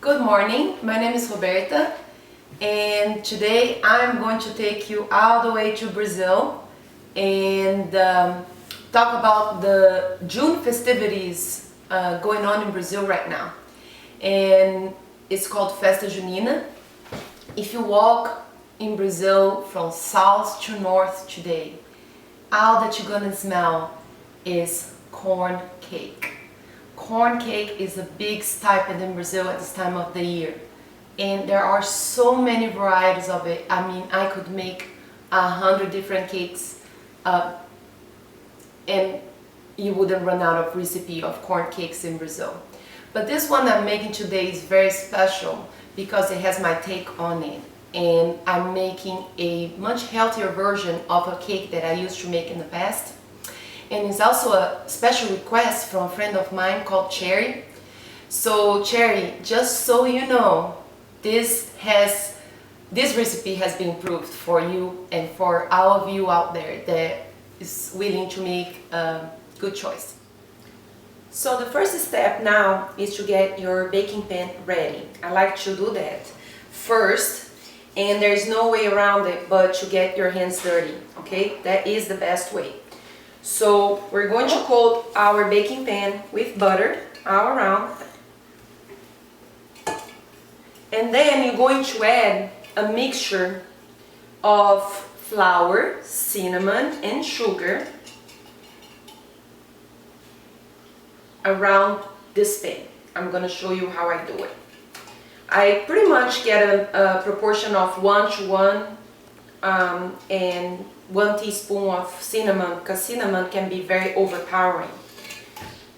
Good morning, my name is Roberta and today I'm going to take you all the way to Brazil and talk about the June festivities going on in Brazil right now. And it's called Festa Junina. If you walk in Brazil from south to north today, all that you're gonna smell is corn cake. Corn cake is a big stipend in Brazil at this time of the year, and there are so many varieties of it. I mean, I could make 100 different cakes and you wouldn't run out of recipe of corn cakes in Brazil. But this one I'm making today is very special because it has my take on it, and I'm making a much healthier version of a cake that I used to make in the past. And it's also a special request from a friend of mine called Cherry. So Cherry, just so you know, this recipe has been approved for you and for all of you out there that is willing to make a good choice. So the first step now is to get your baking pan ready. I like to do that first, and there's no way around it but to get your hands dirty, okay? That is the best way. So we're going to coat our baking pan with butter all around, and then you're going to add a mixture of flour, cinnamon and sugar around this pan. I'm going to show you how I do it. I pretty much get a proportion of 1 to 1 and 1 teaspoon of cinnamon, because cinnamon can be very overpowering.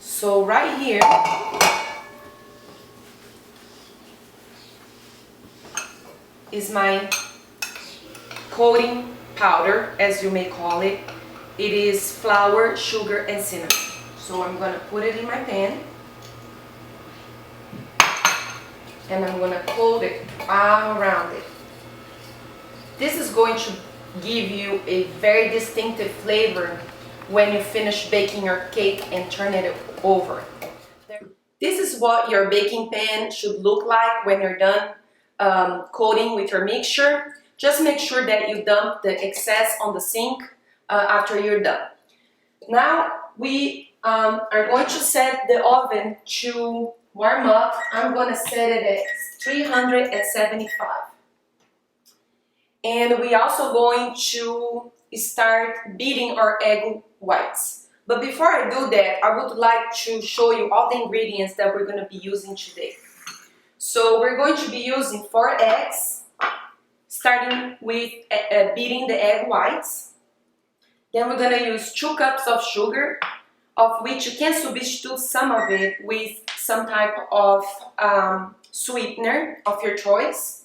So right here is my coating powder, as you may call it. It is flour, sugar and cinnamon. So I'm going to put it in my pan and I'm going to coat it all around it. This is going to give you a very distinctive flavor when you finish baking your cake and turn it over. This is what your baking pan should look like when you're done coating with your mixture. Just make sure that you dump the excess on the sink after you're done. Now we are going to set the oven to warm up. I'm going to set it at 375. And we're also going to start beating our egg whites. But before I do that, I would like to show you all the ingredients that we're going to be using today. So we're going to be using 4 eggs, starting with beating the egg whites. Then we're going to use 2 cups of sugar, of which you can substitute some of it with some type of sweetener of your choice.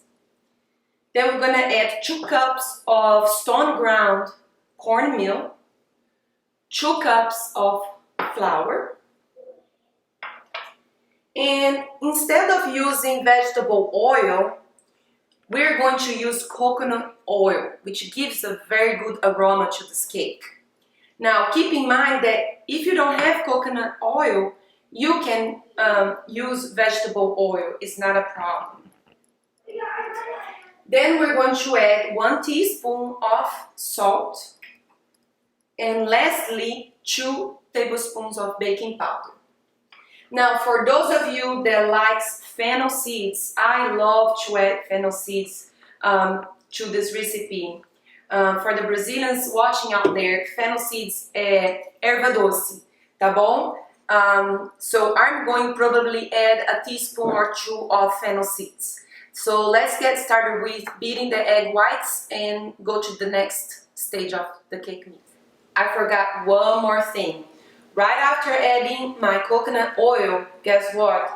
Then we're going to add 2 cups of stone ground cornmeal, 2 cups of flour, and instead of using vegetable oil, we're going to use coconut oil, which gives a very good aroma to this cake. Now keep in mind that if you don't have coconut oil, you can use vegetable oil, it's not a problem. Then we're going to add 1 teaspoon of salt, and lastly 2 tablespoons of baking powder. Now for those of you that likes fennel seeds, I love to add fennel seeds to this recipe. For the Brazilians watching out there, fennel seeds é erva doce, tá bom? So I'm going to probably add a teaspoon or 2 of fennel seeds. So let's get started with beating the egg whites and go to the next stage of the cake mix. I forgot one more thing. Right after adding my coconut oil, guess what?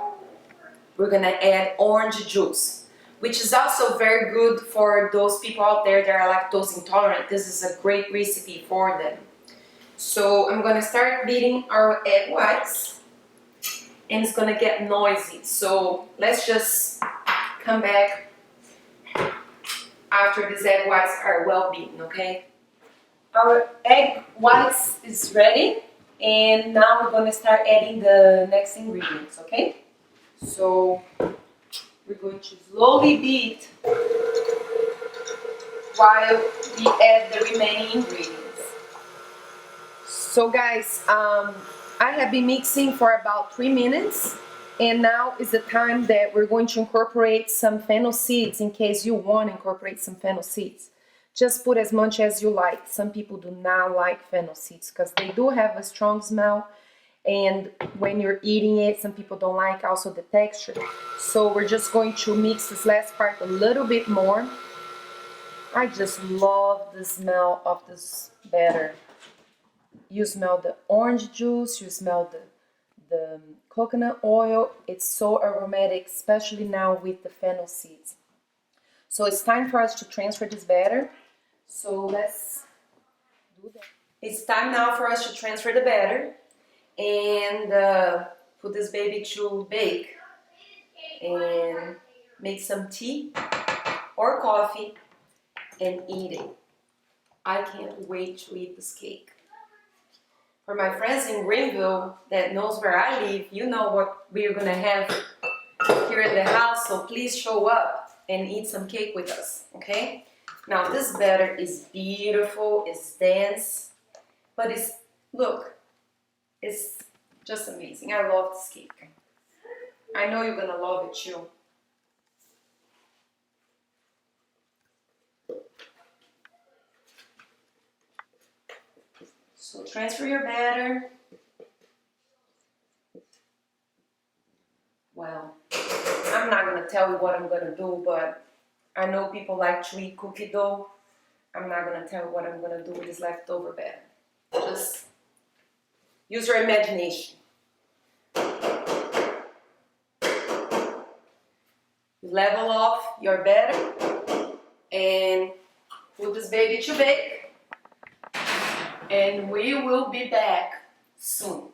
We're gonna add orange juice, which is also very good for those people out there that are lactose intolerant. This is a great recipe for them. So I'm gonna start beating our egg whites, and it's gonna get noisy. So let's just come back after these egg whites are well beaten, okay? Our egg whites is ready, and now we're going to start adding the next ingredients, okay? So we're going to slowly beat while we add the remaining ingredients. So guys, I have been mixing for about 3 minutes, and now is the time that we're going to incorporate some fennel seeds in case you want to incorporate some fennel seeds. Just put as much as you like. Some people do not like fennel seeds because they do have a strong smell, and when you're eating it, some people don't like also the texture. So we're just going to mix this last part a little bit more. I just love the smell of this batter. You smell the orange juice, you smell the coconut oil. It's so aromatic, especially now with the fennel seeds. So it's time for us to transfer this batter. So let's do that. It's time now for us to transfer the batter and put this baby to bake and make some tea or coffee and eat it. I can't wait to eat this cake. For my friends in Greenville that knows where I live, you know what we're gonna have here in the house, so please show up and eat some cake with us, okay? Now this batter is beautiful, it's dense, but look, it's just amazing. I love this cake. I know you're gonna love it too. So transfer your batter. Well, I'm not gonna tell you what I'm gonna do, but I know people like to eat cookie dough. I'm not gonna tell you what I'm gonna do with this leftover batter. Just use your imagination. Level off your batter and put this baby to bake. And we will be back soon.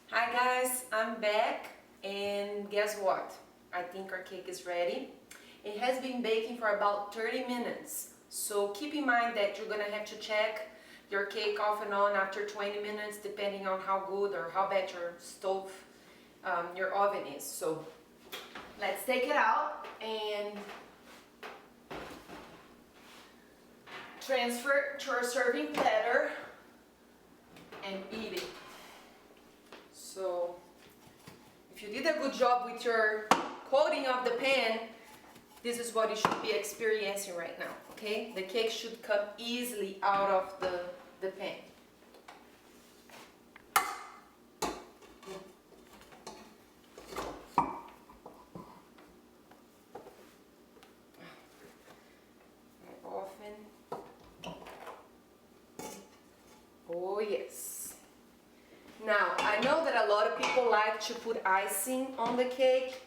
Hi guys, I'm back, and guess what? I think our cake is ready. It has been baking for about 30 minutes, so keep in mind that you're gonna have to check your cake off and on after 20 minutes depending on how good or how bad your stove, your oven is. So let's take it out and transfer to our serving platter and eat it. So if you did a good job with your coating of the pan, this is what you should be experiencing right now, okay? The cake should come easily out of the pan. Oh yes. Now, I know that a lot of people like to put icing on the cake,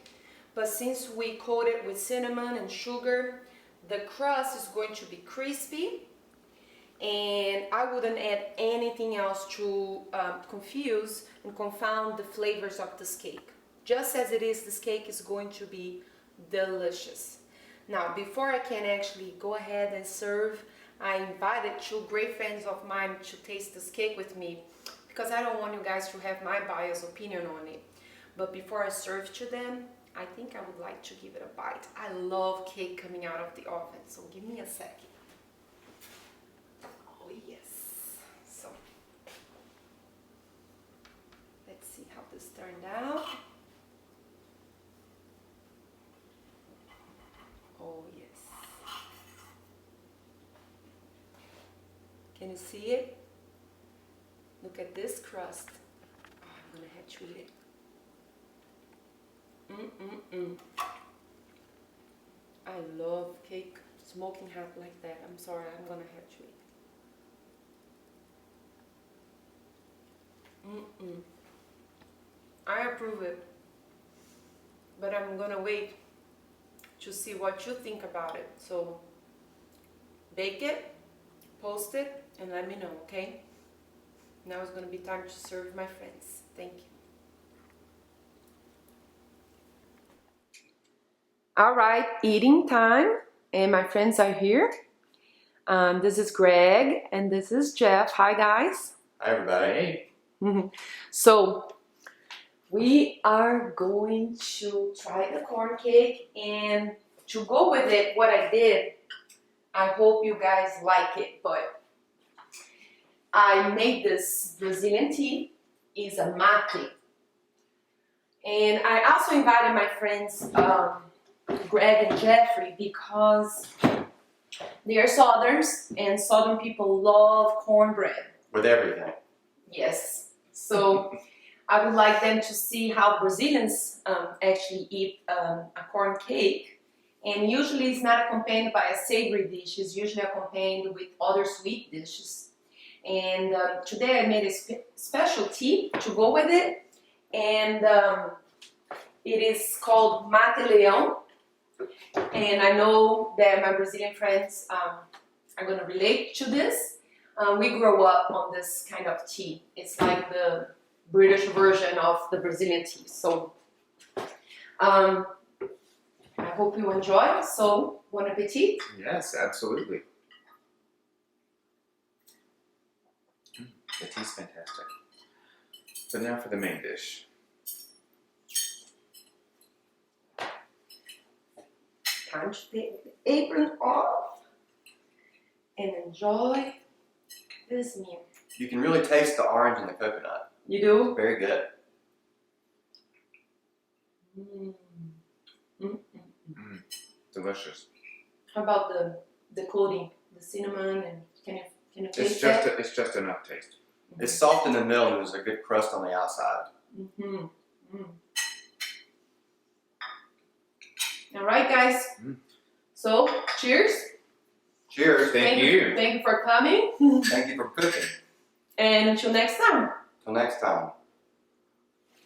but since we coat it with cinnamon and sugar, the crust is going to be crispy, and I wouldn't add anything else to confuse and confound the flavors of this cake. Just as it is, this cake is going to be delicious. Now, before I can actually go ahead and serve, I invited two great friends of mine to taste this cake with me, because I don't want you guys to have my biased opinion on it. But before I serve to them, I think I would like to give it a bite. I love cake coming out of the oven, so give me a second. Oh yes. So, let's see how this turned out. Oh yes. Can you see it? Look at this crust. Oh, I'm gonna have to eat it. I love cake smoking hot like that. I'm sorry, I'm gonna have to eat. I approve it, but I'm gonna wait to see what you think about it. So bake it, post it, and let me know, okay? Now it's gonna be time to serve my friends. Thank you. All right, eating time, and my friends are here. This is Greg, and this is Jeff. Hi, guys. Hi, everybody. So, we are going to try the corn cake, and to go with it, what I did, I hope you guys like it, but I made this Brazilian tea. It's a mate. And I also invited my friends, Greg and Jeffrey, because they are Southerns, and Southern people love cornbread. With everything. Yes. So I would like them to see how Brazilians actually eat a corn cake. And usually it's not accompanied by a savory dish. It's usually accompanied with other sweet dishes. And today I made a special tea to go with it. And it is called Mate Leão. And I know that my Brazilian friends are going to relate to this. We grew up on this kind of tea. It's like the British version of the Brazilian tea. So I hope you enjoy. So, bon appetit. Yes, absolutely. The tea's fantastic. But now for the main dish. Time to take the apron off and enjoy this meal. You can really taste the orange and the coconut. You do? Very good. Delicious. How about the coating, the cinnamon, and can you taste It's that? it's just enough taste. It's soft in the middle and there's a good crust on the outside. All right, guys. So, cheers. Cheers. Thank you. Thank you for coming. Thank you for cooking. And until next time. Till next time.